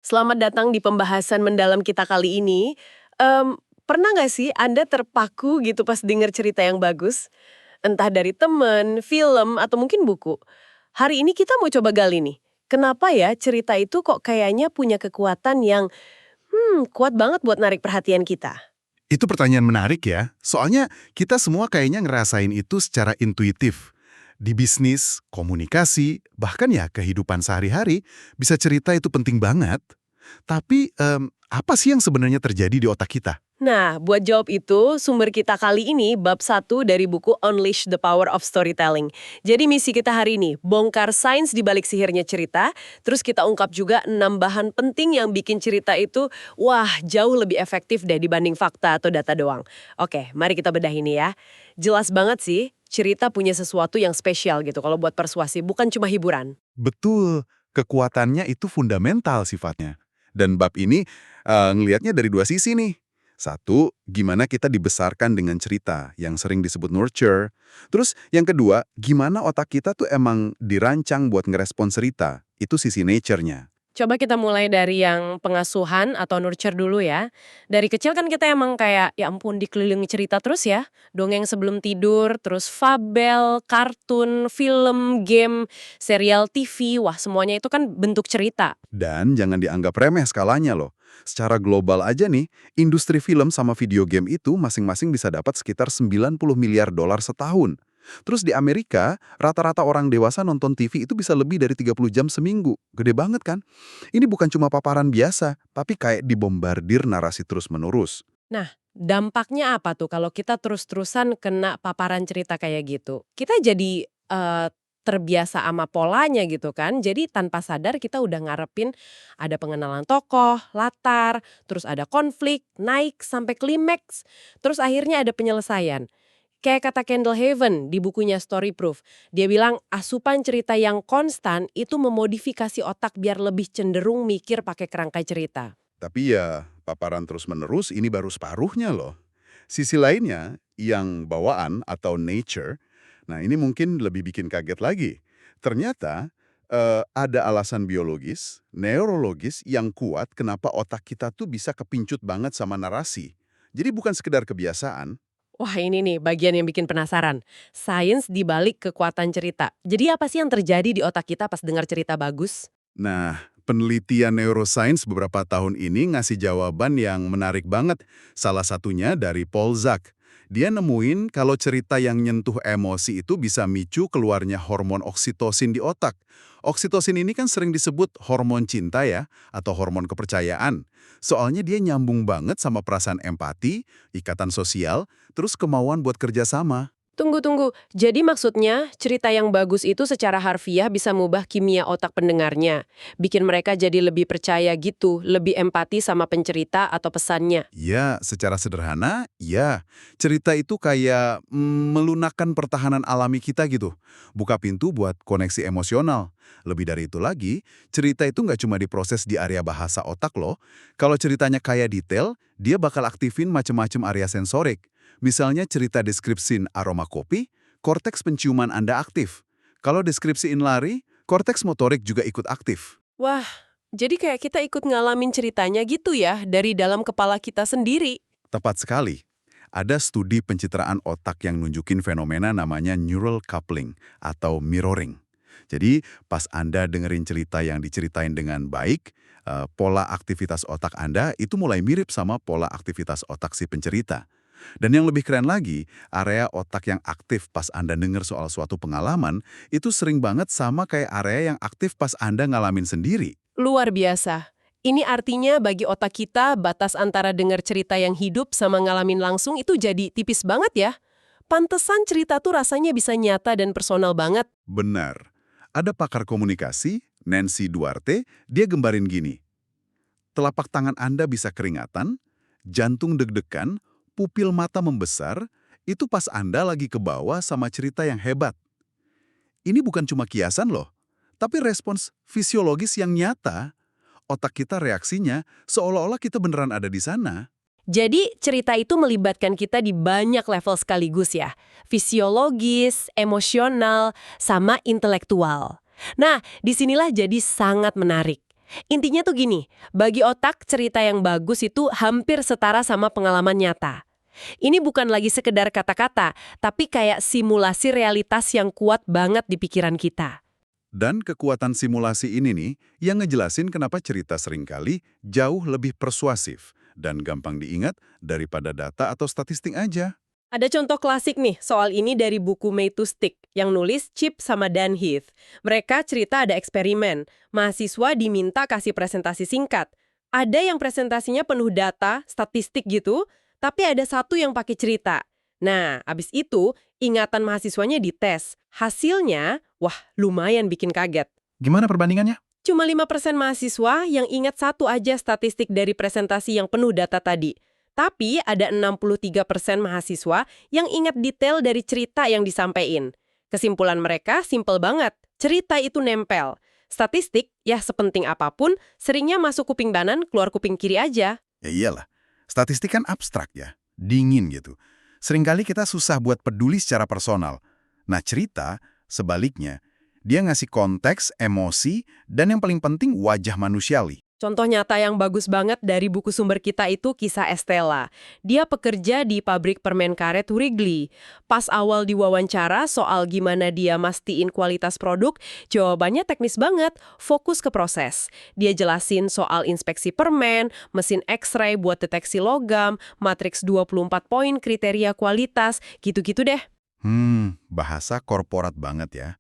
Selamat datang di pembahasan mendalam kita kali ini. Pernah nggak sih Anda terpaku gitu pas denger cerita yang bagus? Entah dari temen, film, atau mungkin buku. Hari ini kita mau coba gali nih. Kenapa ya cerita itu kok kayaknya punya kekuatan yang kuat banget buat narik perhatian kita? Itu pertanyaan menarik ya, soalnya kita semua kayaknya ngerasain itu secara intuitif. Di bisnis, komunikasi, bahkan ya kehidupan sehari-hari, bisa cerita itu penting banget. Tapi apa sih yang sebenarnya terjadi di otak kita? Nah, buat jawab itu, sumber kita kali ini bab 1 dari buku Unleash the Power of Storytelling. Jadi misi kita hari ini, bongkar sains di balik sihirnya cerita, terus kita ungkap juga 6 bahan penting yang bikin cerita itu, wah jauh lebih efektif deh dibanding fakta atau data doang. Oke, mari kita bedah ini ya. Jelas banget sih, cerita punya sesuatu yang spesial gitu kalau buat persuasi, bukan cuma hiburan. Betul, kekuatannya itu fundamental sifatnya. Dan bab ini ngelihatnya dari dua sisi nih. Satu, gimana kita dibesarkan dengan cerita yang sering disebut nurture. Terus yang kedua, gimana otak kita tuh emang dirancang buat ngerespon cerita. Itu sisi nature-nya. Coba kita mulai dari yang pengasuhan atau nurture dulu ya. Dari kecil kan kita emang kayak, ya ampun dikelilingi cerita terus ya. Dongeng sebelum tidur, terus fabel, kartun, film, game, serial TV, wah semuanya itu kan bentuk cerita. Dan jangan dianggap remeh skalanya loh. Secara global aja nih, industri film sama video game itu masing-masing bisa dapat sekitar 90 miliar dolar setahun. Terus di Amerika, rata-rata orang dewasa nonton TV itu bisa lebih dari 30 jam seminggu. Gede banget kan? Ini bukan cuma paparan biasa, tapi kayak dibombardir narasi terus-menerus. Nah, dampaknya apa tuh kalau kita terus-terusan kena paparan cerita kayak gitu? Kita jadi terbiasa sama polanya gitu kan. Jadi tanpa sadar kita udah ngarepin ada pengenalan tokoh, latar, terus ada konflik, naik sampai klimaks, terus akhirnya ada penyelesaian. Kayak kata Kendall Haven di bukunya Story Proof, dia bilang asupan cerita yang konstan itu memodifikasi otak biar lebih cenderung mikir pakai kerangka cerita. Tapi ya, paparan terus-menerus ini baru separuhnya loh. Sisi lainnya, yang bawaan atau nature, nah ini mungkin lebih bikin kaget lagi. Ternyata ada alasan biologis, neurologis yang kuat kenapa otak kita tuh bisa kepincut banget sama narasi. Jadi bukan sekedar kebiasaan. Wah ini nih bagian yang bikin penasaran. Sains dibalik kekuatan cerita. Jadi apa sih yang terjadi di otak kita pas dengar cerita bagus? Nah, penelitian neuroscience beberapa tahun ini ngasih jawaban yang menarik banget. Salah satunya dari Paul Zak. Dia nemuin kalau cerita yang nyentuh emosi itu bisa micu keluarnya hormon oksitosin di otak. Oksitosin ini kan sering disebut hormon cinta ya, atau hormon kepercayaan. Soalnya dia nyambung banget sama perasaan empati, ikatan sosial, terus kemauan buat kerjasama. Tunggu-tunggu, jadi maksudnya cerita yang bagus itu secara harfiah bisa mengubah kimia otak pendengarnya. Bikin mereka jadi lebih percaya gitu, lebih empati sama pencerita atau pesannya. Ya, secara sederhana, ya. Cerita itu kayak melunakkan pertahanan alami kita gitu. Buka pintu buat koneksi emosional. Lebih dari itu lagi, cerita itu nggak cuma diproses di area bahasa otak loh. Kalau ceritanya kaya detail, dia bakal aktifin macem-macem area sensorik. Misalnya cerita deskripsiin aroma kopi, korteks penciuman Anda aktif. Kalau deskripsiin lari, korteks motorik juga ikut aktif. Wah, jadi kayak kita ikut ngalamin ceritanya gitu ya, dari dalam kepala kita sendiri. Tepat sekali. Ada studi pencitraan otak yang nunjukin fenomena namanya neural coupling atau mirroring. Jadi, pas Anda dengerin cerita yang diceritain dengan baik, pola aktivitas otak Anda itu mulai mirip sama pola aktivitas otak si pencerita. Dan yang lebih keren lagi, area otak yang aktif pas Anda denger soal suatu pengalaman, itu sering banget sama kayak area yang aktif pas Anda ngalamin sendiri. Luar biasa. Ini artinya bagi otak kita batas antara dengar cerita yang hidup sama ngalamin langsung itu jadi tipis banget ya. Pantesan cerita tuh rasanya bisa nyata dan personal banget. Benar. Ada pakar komunikasi, Nancy Duarte, dia gembarin gini. Telapak tangan Anda bisa keringatan, jantung deg-degan, pupil mata membesar, itu pas Anda lagi ke bawah sama cerita yang hebat. Ini bukan cuma kiasan loh, tapi respons fisiologis yang nyata. Otak kita reaksinya seolah-olah kita beneran ada di sana. Jadi cerita itu melibatkan kita di banyak level sekaligus ya. Fisiologis, emosional, sama intelektual. Nah, disinilah jadi sangat menarik. Intinya tuh gini, bagi otak cerita yang bagus itu hampir setara sama pengalaman nyata. Ini bukan lagi sekedar kata-kata, tapi kayak simulasi realitas yang kuat banget di pikiran kita. Dan kekuatan simulasi ini nih yang ngejelasin kenapa cerita seringkali jauh lebih persuasif dan gampang diingat daripada data atau statistik aja. Ada contoh klasik nih soal ini dari buku Made to Stick yang nulis Chip sama Dan Heath. Mereka cerita ada eksperimen. Mahasiswa diminta kasih presentasi singkat. Ada yang presentasinya penuh data, statistik gitu, tapi ada satu yang pakai cerita. Nah, abis itu ingatan mahasiswanya dites. Hasilnya, wah lumayan bikin kaget. Gimana perbandingannya? Cuma 5% mahasiswa yang ingat satu aja statistik dari presentasi yang penuh data tadi. Tapi ada 63% mahasiswa yang ingat detail dari cerita yang disampaikan. Kesimpulan mereka simpel banget. Cerita itu nempel. Statistik, ya sepenting apapun, seringnya masuk kuping kanan, keluar kuping kiri aja. Ya iyalah, statistik kan abstrak ya, dingin gitu. Seringkali kita susah buat peduli secara personal. Nah cerita, sebaliknya, dia ngasih konteks, emosi, dan yang paling penting wajah manusiawi. Contoh nyata yang bagus banget dari buku sumber kita itu kisah Estella. Dia pekerja di pabrik permen karet Wrigley. Pas awal diwawancara soal gimana dia mastiin kualitas produk, jawabannya teknis banget, fokus ke proses. Dia jelasin soal inspeksi permen, mesin X-ray buat deteksi logam, matriks 24 poin kriteria kualitas, gitu-gitu deh. Bahasa korporat banget ya.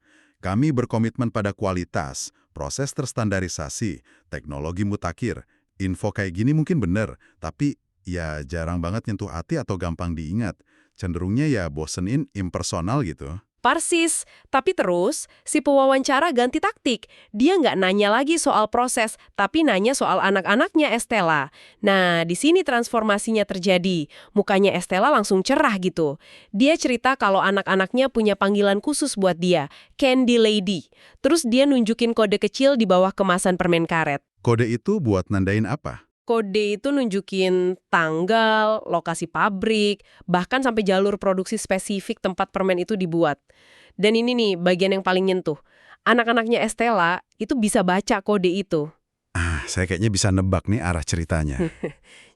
Kami berkomitmen pada kualitas, proses terstandarisasi, teknologi mutakhir. Info kayak gini mungkin bener, tapi ya jarang banget nyentuh hati atau gampang diingat. Cenderungnya ya bosenin, impersonal gitu. Persis, tapi terus si pewawancara ganti taktik. Dia nggak nanya lagi soal proses, tapi nanya soal anak-anaknya Estella. Nah, di sini transformasinya terjadi. Mukanya Estella langsung cerah gitu. Dia cerita kalau anak-anaknya punya panggilan khusus buat dia, Candy Lady. Terus dia nunjukin kode kecil di bawah kemasan permen karet. Kode itu buat nandain apa? Kode itu nunjukin tanggal, lokasi pabrik, bahkan sampai jalur produksi spesifik tempat permen itu dibuat. Dan ini nih bagian yang paling nyentuh. Anak-anaknya Estella itu bisa baca kode itu. Saya kayaknya bisa nebak nih arah ceritanya.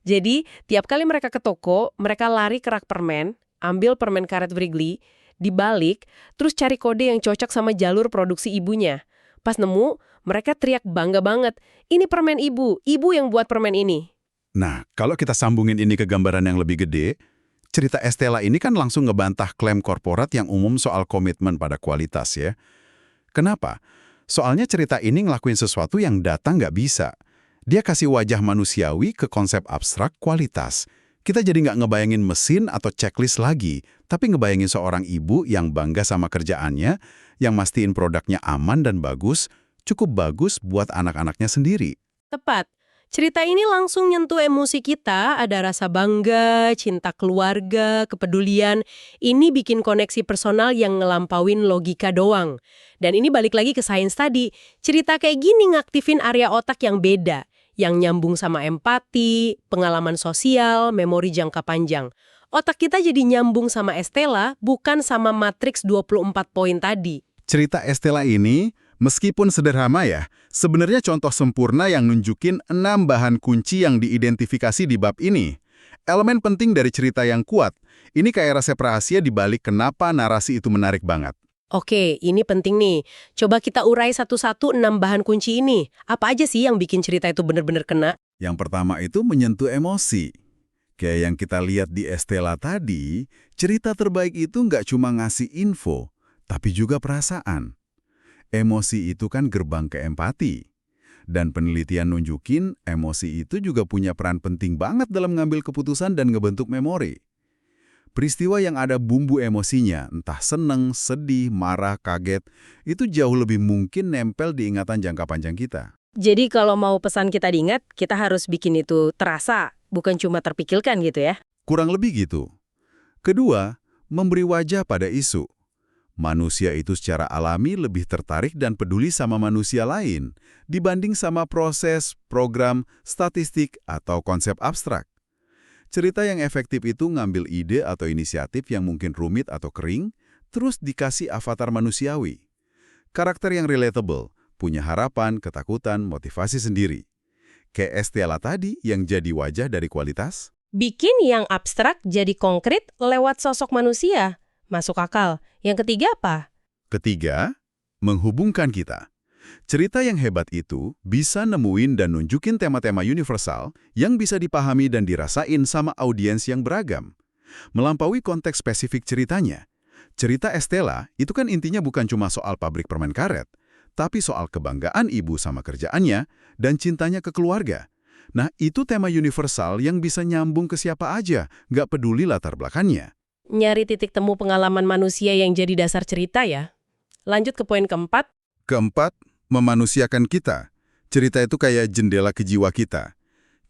Jadi, tiap kali mereka ke toko, mereka lari ke rak permen, ambil permen karet Wrigley, dibalik, terus cari kode yang cocok sama jalur produksi ibunya. Pas nemu, mereka teriak bangga banget, ini permen ibu yang buat permen ini. Nah, kalau kita sambungin ini ke gambaran yang lebih gede, cerita Estella ini kan langsung ngebantah klaim korporat yang umum soal komitmen pada kualitas ya. Kenapa? Soalnya cerita ini ngelakuin sesuatu yang data nggak bisa. Dia kasih wajah manusiawi ke konsep abstrak kualitas. Kita jadi nggak ngebayangin mesin atau checklist lagi, tapi ngebayangin seorang ibu yang bangga sama kerjaannya, yang mastiin produknya aman dan bagus, cukup bagus buat anak-anaknya sendiri. Tepat. Cerita ini langsung nyentuh emosi kita, ada rasa bangga, cinta keluarga, kepedulian. Ini bikin koneksi personal yang ngelampauin logika doang. Dan ini balik lagi ke sains tadi. Cerita kayak gini ngaktifin area otak yang beda, yang nyambung sama empati, pengalaman sosial, memori jangka panjang. Otak kita jadi nyambung sama Estella, bukan sama matriks 24 poin tadi. Cerita Estella ini, meskipun sederhana ya, sebenarnya contoh sempurna yang nunjukin 6 bahan kunci yang diidentifikasi di bab ini. Elemen penting dari cerita yang kuat, ini kayak resep rahasia di balik kenapa narasi itu menarik banget. Oke, ini penting nih. Coba kita urai satu-satu 6 bahan kunci ini. Apa aja sih yang bikin cerita itu bener-bener kena? Yang pertama itu menyentuh emosi. Kayak yang kita lihat di Estella tadi, cerita terbaik itu nggak cuma ngasih info, tapi juga perasaan. Emosi itu kan gerbang ke empati. Dan penelitian nunjukin emosi itu juga punya peran penting banget dalam ngambil keputusan dan ngebentuk memori. Peristiwa yang ada bumbu emosinya, entah seneng, sedih, marah, kaget, itu jauh lebih mungkin nempel di ingatan jangka panjang kita. Jadi kalau mau pesan kita diingat, kita harus bikin itu terasa, bukan cuma terpikirkan gitu ya. Kurang lebih gitu. Kedua, memberi wajah pada isu. Manusia itu secara alami lebih tertarik dan peduli sama manusia lain dibanding sama proses, program, statistik, atau konsep abstrak. Cerita yang efektif itu ngambil ide atau inisiatif yang mungkin rumit atau kering, terus dikasih avatar manusiawi. Karakter yang relatable, punya harapan, ketakutan, motivasi sendiri. Kayak Estella tadi yang jadi wajah dari kualitas. Bikin yang abstrak jadi konkret lewat sosok manusia. Masuk akal. Yang ketiga apa? Ketiga, menghubungkan kita. Cerita yang hebat itu bisa nemuin dan nunjukin tema-tema universal yang bisa dipahami dan dirasain sama audiens yang beragam. Melampaui konteks spesifik ceritanya. Cerita Estella itu kan intinya bukan cuma soal pabrik permen karet, tapi soal kebanggaan ibu sama kerjaannya dan cintanya ke keluarga. Nah, itu tema universal yang bisa nyambung ke siapa aja, nggak peduli latar belakangnya. Nyari titik temu pengalaman manusia yang jadi dasar cerita ya. Lanjut ke poin keempat. Keempat, memanusiakan kita. Cerita itu kayak jendela ke jiwa kita.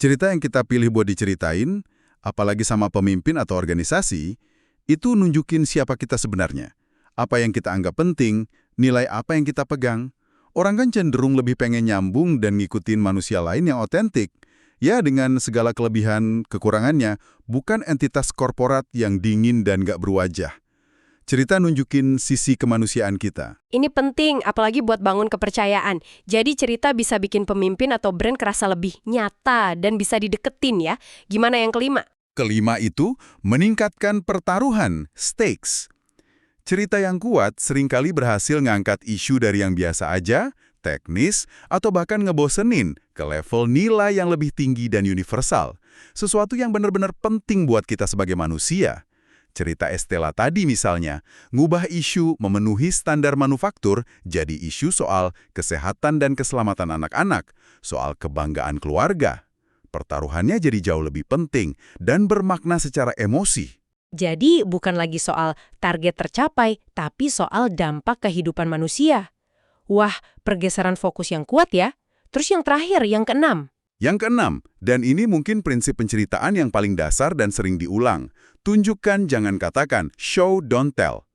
Cerita yang kita pilih buat diceritain, apalagi sama pemimpin atau organisasi, itu nunjukin siapa kita sebenarnya. Apa yang kita anggap penting, nilai apa yang kita pegang. Orang kan cenderung lebih pengen nyambung dan ngikutin manusia lain yang otentik. Ya, dengan segala kelebihan kekurangannya, bukan entitas korporat yang dingin dan gak berwajah. Cerita nunjukin sisi kemanusiaan kita. Ini penting, apalagi buat bangun kepercayaan. Jadi cerita bisa bikin pemimpin atau brand kerasa lebih nyata dan bisa dideketin ya. Gimana yang kelima? Kelima itu, meningkatkan pertaruhan, stakes. Cerita yang kuat seringkali berhasil ngangkat isu dari yang biasa aja, teknis, atau bahkan ngebosenin ke level nilai yang lebih tinggi dan universal. Sesuatu yang benar-benar penting buat kita sebagai manusia. Cerita Estella tadi misalnya, ngubah isu memenuhi standar manufaktur jadi isu soal kesehatan dan keselamatan anak-anak, soal kebanggaan keluarga. Pertaruhannya jadi jauh lebih penting dan bermakna secara emosi. Jadi bukan lagi soal target tercapai, tapi soal dampak kehidupan manusia. Wah, pergeseran fokus yang kuat ya. Terus yang terakhir, yang keenam. Yang keenam, dan ini mungkin prinsip penceritaan yang paling dasar dan sering diulang. Tunjukkan, jangan katakan. Show, don't tell.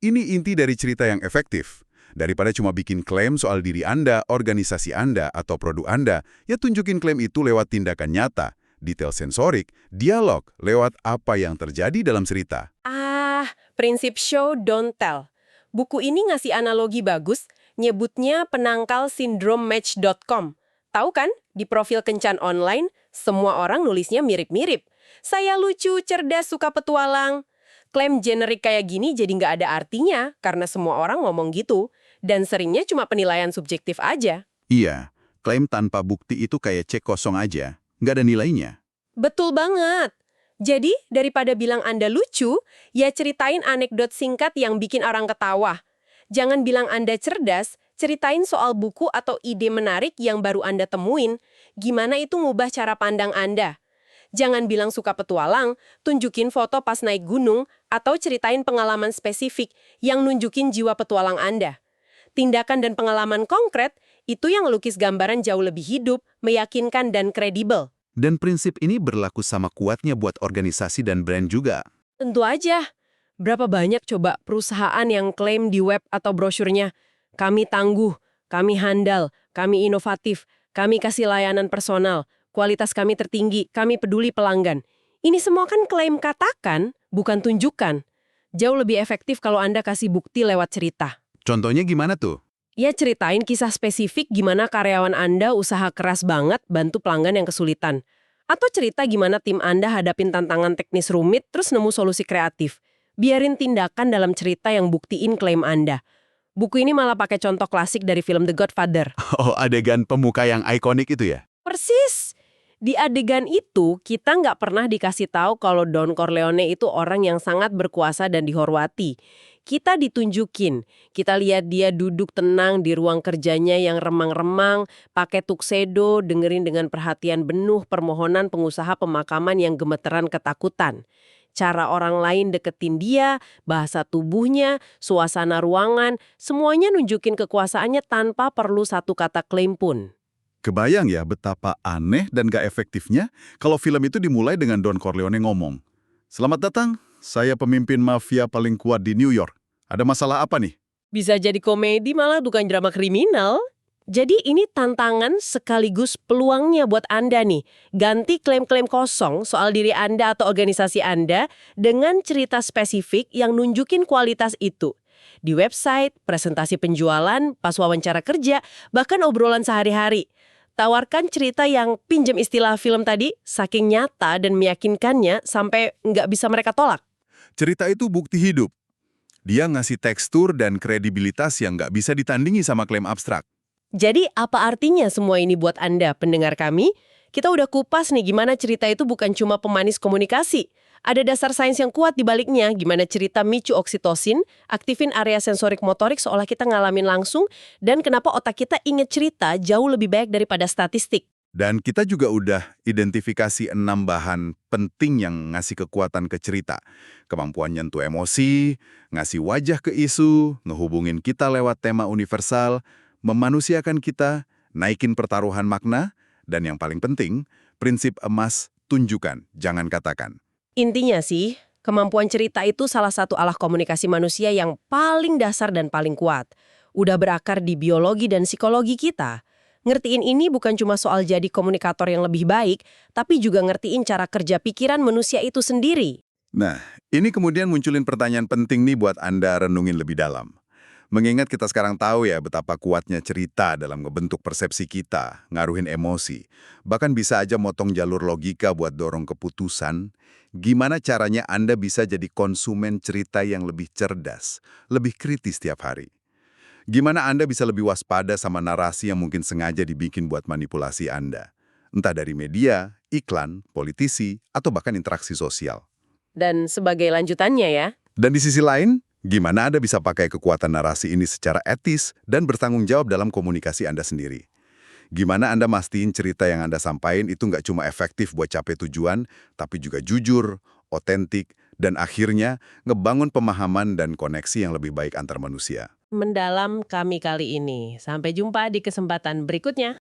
Ini inti dari cerita yang efektif. Daripada cuma bikin klaim soal diri Anda, organisasi Anda, atau produk Anda, ya tunjukin klaim itu lewat tindakan nyata, detail sensorik, dialog, lewat apa yang terjadi dalam cerita. Prinsip show, don't tell. Buku ini ngasih analogi bagus, nyebutnya penangkal sindrom match.com. Tahu kan, di profil kencan online, semua orang nulisnya mirip-mirip. Saya lucu, cerdas, suka petualang. Klaim generik kayak gini jadi nggak ada artinya, karena semua orang ngomong gitu. Dan seringnya cuma penilaian subjektif aja. Iya, klaim tanpa bukti itu kayak cek kosong aja, nggak ada nilainya. Betul banget. Jadi, daripada bilang Anda lucu, ya ceritain anekdot singkat yang bikin orang ketawa. Jangan bilang Anda cerdas, ceritain soal buku atau ide menarik yang baru Anda temuin. Gimana itu ngubah cara pandang Anda? Jangan bilang suka petualang, tunjukin foto pas naik gunung, atau ceritain pengalaman spesifik yang nunjukin jiwa petualang Anda. Tindakan dan pengalaman konkret, itu yang lukis gambaran jauh lebih hidup, meyakinkan, dan kredibel. Dan prinsip ini berlaku sama kuatnya buat organisasi dan brand juga. Tentu aja. Berapa banyak coba perusahaan yang klaim di web atau brosurnya, kami tangguh, kami handal, kami inovatif, kami kasih layanan personal, kualitas kami tertinggi, kami peduli pelanggan. Ini semua kan klaim katakan, bukan tunjukkan. Jauh lebih efektif kalau Anda kasih bukti lewat cerita. Contohnya gimana tuh? Ya ceritain kisah spesifik gimana karyawan Anda usaha keras banget bantu pelanggan yang kesulitan. Atau cerita gimana tim Anda hadapin tantangan teknis rumit terus nemu solusi kreatif. Biarin tindakan dalam cerita yang buktiin klaim Anda. Buku ini malah pakai contoh klasik dari film The Godfather. Oh, adegan pemuka yang ikonik itu ya? Persis! Di adegan itu, kita nggak pernah dikasih tahu kalau Don Corleone itu orang yang sangat berkuasa dan dihormati. Kita ditunjukin, kita lihat dia duduk tenang di ruang kerjanya yang remang-remang, pakai tuxedo, dengerin dengan perhatian penuh permohonan pengusaha pemakaman yang gemeteran ketakutan. Cara orang lain deketin dia, bahasa tubuhnya, suasana ruangan, semuanya nunjukin kekuasaannya tanpa perlu satu kata klaim pun. Kebayang ya betapa aneh dan gak efektifnya kalau film itu dimulai dengan Don Corleone ngomong, "Selamat datang, saya pemimpin mafia paling kuat di New York. Ada masalah apa nih?" Bisa jadi komedi malah bukan drama kriminal. Jadi ini tantangan sekaligus peluangnya buat Anda nih. Ganti klaim-klaim kosong soal diri Anda atau organisasi Anda dengan cerita spesifik yang nunjukin kualitas itu. Di website, presentasi penjualan, pas wawancara kerja, bahkan obrolan sehari-hari. Tawarkan cerita yang pinjam istilah film tadi, saking nyata dan meyakinkannya sampai nggak bisa mereka tolak. Cerita itu bukti hidup. Dia ngasih tekstur dan kredibilitas yang nggak bisa ditandingi sama klaim abstrak. Jadi apa artinya semua ini buat Anda, pendengar kami? Kita udah kupas nih gimana cerita itu bukan cuma pemanis komunikasi. Ada dasar sains yang kuat di baliknya, gimana cerita micu oksitosin, aktifin area sensorik motorik seolah kita ngalamin langsung, dan kenapa otak kita inget cerita jauh lebih baik daripada statistik. Dan kita juga udah identifikasi 6 bahan penting yang ngasih kekuatan ke cerita. Kemampuan nyentuh emosi, ngasih wajah ke isu, ngehubungin kita lewat tema universal, memanusiakan kita, naikin pertaruhan makna, dan yang paling penting, prinsip emas, tunjukkan, jangan katakan. Intinya sih, kemampuan cerita itu salah satu alat komunikasi manusia yang paling dasar dan paling kuat. Udah berakar di biologi dan psikologi kita. Ngertiin ini bukan cuma soal jadi komunikator yang lebih baik, tapi juga ngertiin cara kerja pikiran manusia itu sendiri. Nah, ini kemudian munculin pertanyaan penting nih buat Anda renungin lebih dalam. Mengingat kita sekarang tahu ya betapa kuatnya cerita dalam ngebentuk persepsi kita, ngaruhin emosi, bahkan bisa aja motong jalur logika buat dorong keputusan, gimana caranya Anda bisa jadi konsumen cerita yang lebih cerdas, lebih kritis tiap hari? Gimana Anda bisa lebih waspada sama narasi yang mungkin sengaja dibikin buat manipulasi Anda? Entah dari media, iklan, politisi, atau bahkan interaksi sosial. Dan sebagai lanjutannya ya, Dan di sisi lain, gimana Anda bisa pakai kekuatan narasi ini secara etis dan bertanggung jawab dalam komunikasi Anda sendiri? Gimana Anda mastiin cerita yang Anda sampaikan itu nggak cuma efektif buat capai tujuan, tapi juga jujur, otentik, dan akhirnya ngebangun pemahaman dan koneksi yang lebih baik antar manusia. mendalam kami kali ini. Sampai jumpa di kesempatan berikutnya.